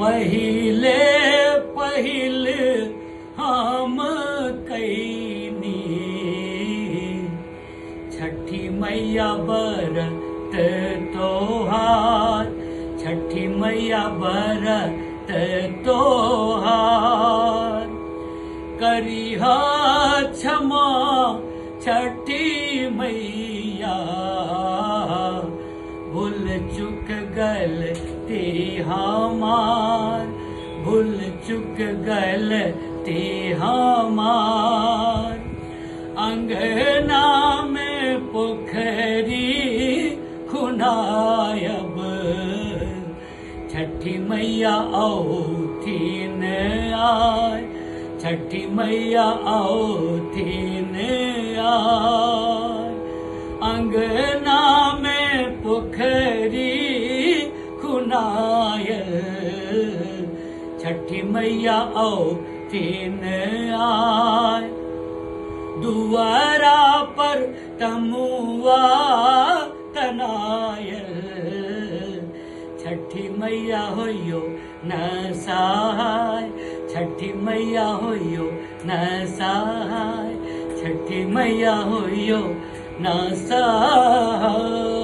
पहिले पहिले हम कैनी छठी मैया बरत तोहार, छठी मैया बरत तोहार। करिहा क्षमा छठी मैया, भूल चुक गलती हमार, भूल चुक गलती हमार। अंगना में पोखरी खुनायब, छठी मैया औथिन आय, छठी मैया औथिन आय। अंगना में पोखरी खुनायल, छठी मैया औथिन आय। दुआरा पर तमुआ तनायल, छठी मैया होइयो न सहाय, छठी मैया होइयो न सहाय, छठी मैया होइयो न सहाय।